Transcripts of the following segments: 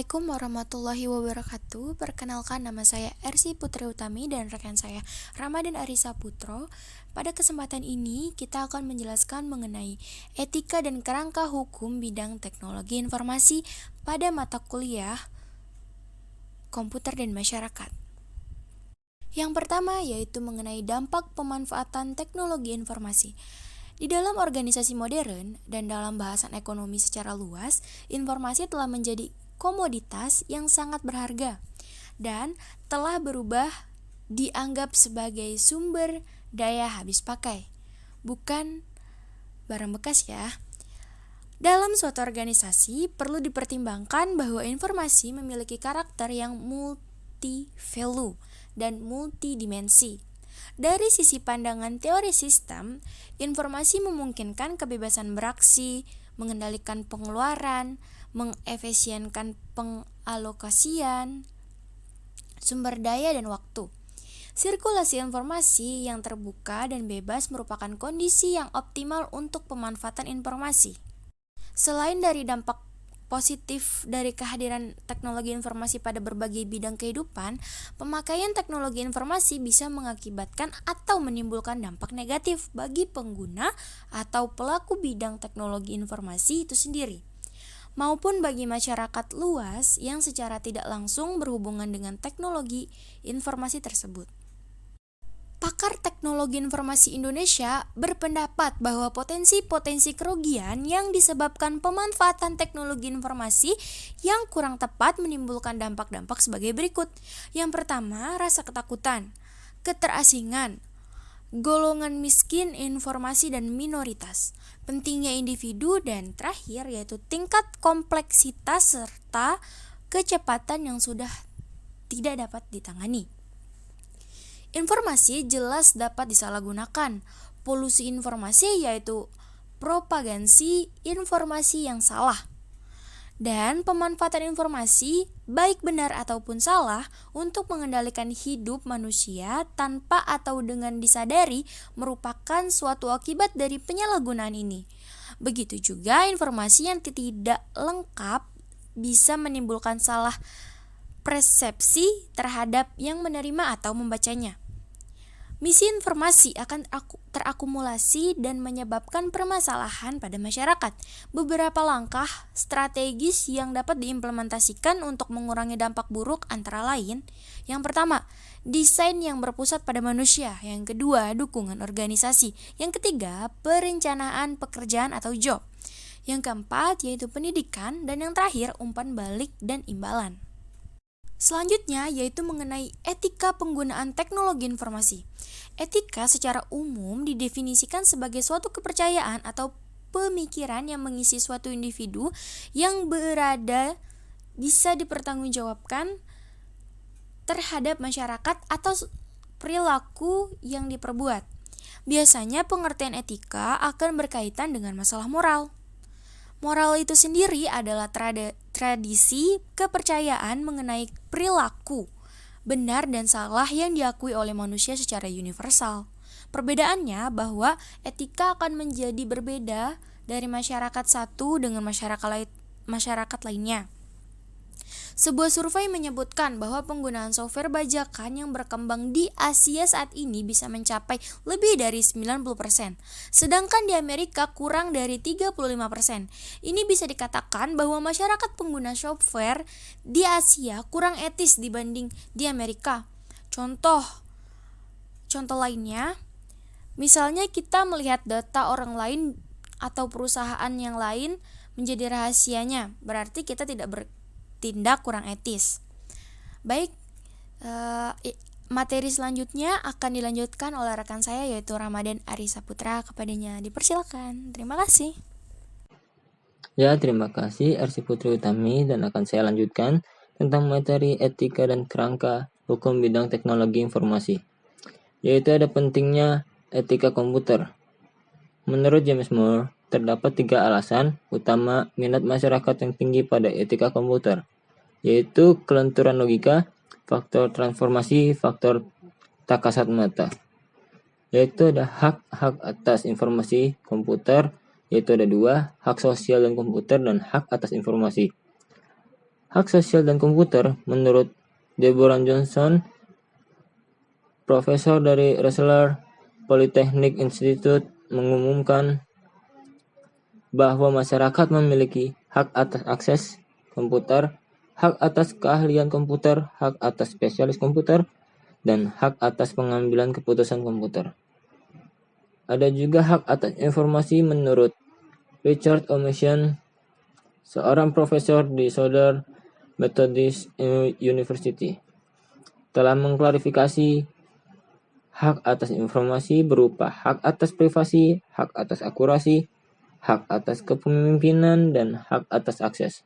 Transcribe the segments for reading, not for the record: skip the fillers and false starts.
Assalamualaikum warahmatullahi wabarakatuh. Perkenalkan, nama saya Ersy Putri Utami dan rekan saya Ramadan Arisa Putro. Pada kesempatan ini kita akan menjelaskan mengenai etika dan kerangka hukum bidang teknologi informasi pada mata kuliah komputer dan masyarakat. Yang pertama yaitu mengenai dampak pemanfaatan teknologi informasi. Di dalam organisasi modern dan dalam bahasan ekonomi secara luas, informasi telah menjadi komoditas yang sangat berharga dan telah berubah dianggap sebagai sumber daya habis pakai, bukan barang bekas ya. Dalam suatu organisasi perlu dipertimbangkan bahwa informasi memiliki karakter yang multi-value dan multidimensi. Dari sisi pandangan teori sistem, informasi memungkinkan kebebasan beraksi, mengendalikan pengeluaran, mengefisienkan pengalokasian sumber daya dan waktu. Sirkulasi informasi yang terbuka dan bebas merupakan kondisi yang optimal untuk pemanfaatan informasi. Selain dari dampak positif dari kehadiran teknologi informasi pada berbagai bidang kehidupan, pemakaian teknologi informasi bisa mengakibatkan atau menimbulkan dampak negatif bagi pengguna atau pelaku bidang teknologi informasi itu sendiri, maupun bagi masyarakat luas yang secara tidak langsung berhubungan dengan teknologi informasi tersebut. Pakar Teknologi Informasi Indonesia berpendapat bahwa potensi-potensi kerugian yang disebabkan pemanfaatan teknologi informasi yang kurang tepat menimbulkan dampak-dampak sebagai berikut. Yang pertama, rasa ketakutan, keterasingan, golongan miskin, informasi dan minoritas, pentingnya individu, dan terakhir yaitu tingkat kompleksitas serta kecepatan yang sudah tidak dapat ditangani. Informasi jelas dapat disalahgunakan. Polusi informasi yaitu propagasi informasi yang salah. Dan pemanfaatan informasi, baik benar ataupun salah, untuk mengendalikan hidup manusia tanpa atau dengan disadari merupakan suatu akibat dari penyalahgunaan ini. Begitu juga informasi yang tidak lengkap bisa menimbulkan salah persepsi terhadap yang menerima atau membacanya. Misinformasi akan terakumulasi dan menyebabkan permasalahan pada masyarakat. Beberapa langkah strategis yang dapat diimplementasikan untuk mengurangi dampak buruk antara lain: yang pertama, desain yang berpusat pada manusia; yang kedua, dukungan organisasi; yang ketiga, perencanaan pekerjaan atau job; yang keempat, yaitu pendidikan; dan yang terakhir, umpan balik dan imbalan. Selanjutnya yaitu mengenai etika penggunaan teknologi informasi. Etika secara umum didefinisikan sebagai suatu kepercayaan atau pemikiran yang mengisi suatu individu yang berada bisa dipertanggungjawabkan terhadap masyarakat atau perilaku yang diperbuat. Biasanya pengertian etika akan berkaitan dengan masalah moral. Moral itu sendiri adalah tradisi kepercayaan mengenai perilaku benar dan salah yang diakui oleh manusia secara universal. Perbedaannya bahwa etika akan menjadi berbeda dari masyarakat satu dengan masyarakat lainnya. Sebuah survei menyebutkan bahwa penggunaan software bajakan yang berkembang di Asia saat ini bisa mencapai lebih dari 90%, sedangkan di Amerika kurang dari 35%. Ini bisa dikatakan bahwa masyarakat pengguna software di Asia kurang etis dibanding di Amerika. Contoh lainnya, misalnya kita melihat data orang lain atau perusahaan yang lain menjadi rahasianya, berarti kita tidak bertindak kurang etis. Baik, materi selanjutnya akan dilanjutkan oleh rekan saya yaitu Ramadan Arisa Putra. Kepadanya dipersilakan. Terima kasih. Ya, terima kasih Ersy Putri Utami, dan akan saya lanjutkan tentang materi etika dan kerangka hukum bidang teknologi informasi, yaitu ada pentingnya etika komputer. Menurut James Moore, terdapat 3 alasan utama minat masyarakat yang tinggi pada etika komputer, yaitu kelenturan logika, faktor transformasi, faktor tak kasat mata. Yaitu ada hak atas informasi komputer, yaitu ada 2, hak sosial dan komputer dan hak atas informasi. Hak sosial dan komputer, menurut Deborah Johnson, profesor dari Rensselaer Polytechnic Institute, mengumumkan bahwa masyarakat memiliki hak atas akses komputer, hak atas keahlian komputer, hak atas spesialis komputer, dan hak atas pengambilan keputusan komputer. Ada juga hak atas informasi menurut Richard Omision, seorang profesor di Southern Methodist University, telah mengklarifikasi hak atas informasi berupa hak atas privasi, hak atas akurasi, hak atas kepemimpinan, dan hak atas akses.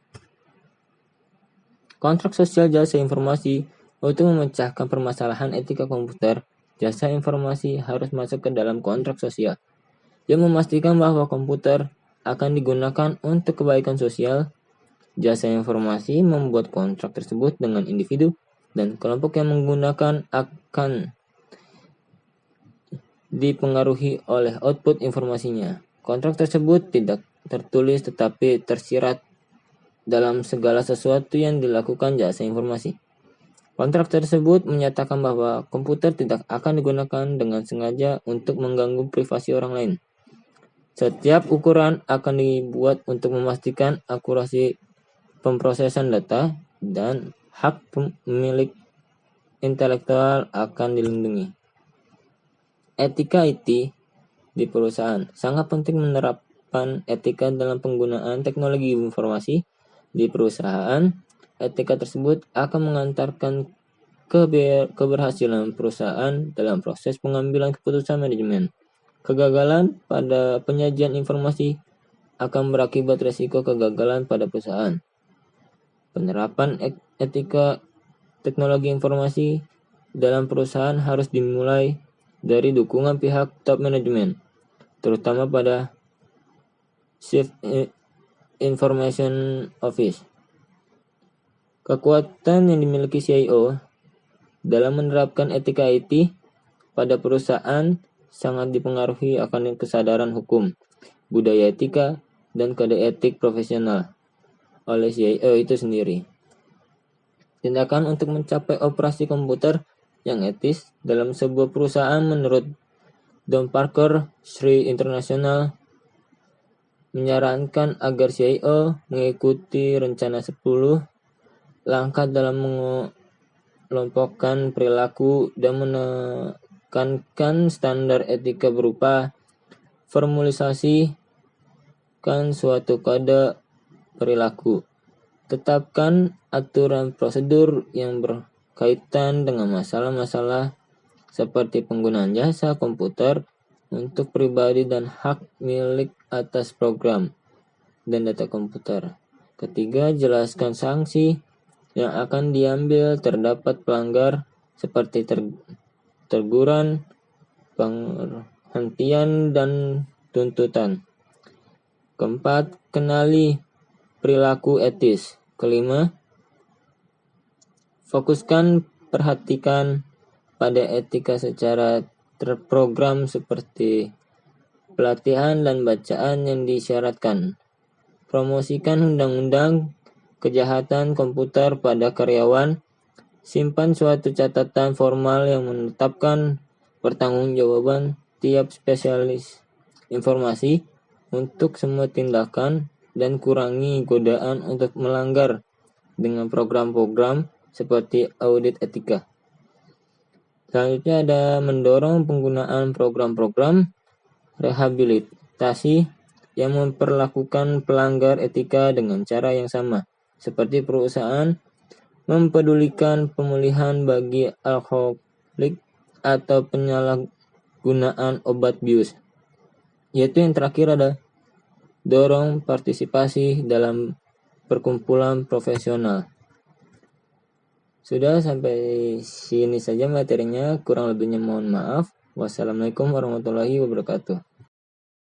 Kontrak sosial jasa informasi. Untuk memecahkan permasalahan etika komputer, jasa informasi harus masuk ke dalam kontrak sosial yang memastikan bahwa komputer akan digunakan untuk kebaikan sosial. Jasa informasi membuat kontrak tersebut dengan individu dan kelompok yang menggunakan akan dipengaruhi oleh output informasinya. Kontrak tersebut tidak tertulis tetapi tersirat dalam segala sesuatu yang dilakukan jasa informasi. Kontrak tersebut menyatakan bahwa komputer tidak akan digunakan dengan sengaja untuk mengganggu privasi orang lain. Setiap ukuran akan dibuat untuk memastikan akurasi pemrosesan data dan hak pemilik intelektual akan dilindungi. Etika IT di perusahaan. Sangat penting menerapkan etika dalam penggunaan teknologi informasi di perusahaan. Etika tersebut akan mengantarkan keberhasilan perusahaan dalam proses pengambilan keputusan manajemen. Kegagalan pada penyajian informasi akan berakibat resiko kegagalan pada perusahaan. Penerapan etika teknologi informasi dalam perusahaan harus dimulai dari dukungan pihak top manajemen, terutama pada Chief Information Office. Kekuatan yang dimiliki CIO dalam menerapkan etika IT pada perusahaan sangat dipengaruhi akan kesadaran hukum, budaya etika, dan kode etik profesional oleh CIO itu sendiri. Tindakan untuk mencapai operasi komputer yang etis dalam sebuah perusahaan menurut Don Parker, Sri International, menyarankan agar CIO mengikuti rencana 10 langkah dalam mengelompokkan perilaku dan menekankan standar etika berupa formalisasikan suatu kode perilaku, tetapkan aturan prosedur yang berkaitan dengan masalah-masalah seperti penggunaan jasa komputer untuk pribadi dan hak milik atas program dan data komputer. Ketiga, jelaskan sanksi yang akan diambil terdapat pelanggar seperti teguran, penghentian, dan tuntutan. Keempat, kenali perilaku etis. Kelima, fokuskan perhatikan pada etika secara terprogram seperti pelatihan dan bacaan yang disyaratkan. Promosikan undang-undang kejahatan komputer pada karyawan. Simpan suatu catatan formal yang menetapkan pertanggungjawaban tiap spesialis informasi untuk semua tindakan dan kurangi godaan untuk melanggar dengan program-program seperti audit etika. Selanjutnya ada mendorong penggunaan program-program rehabilitasi yang memperlakukan pelanggar etika dengan cara yang sama, seperti perusahaan mempedulikan pemulihan bagi alkoholik atau penyalahgunaan obat bius. Yaitu yang terakhir ada dorong partisipasi dalam perkumpulan profesional. Sudah sampai sini saja materinya, kurang lebihnya mohon maaf. Wassalamualaikum warahmatullahi wabarakatuh.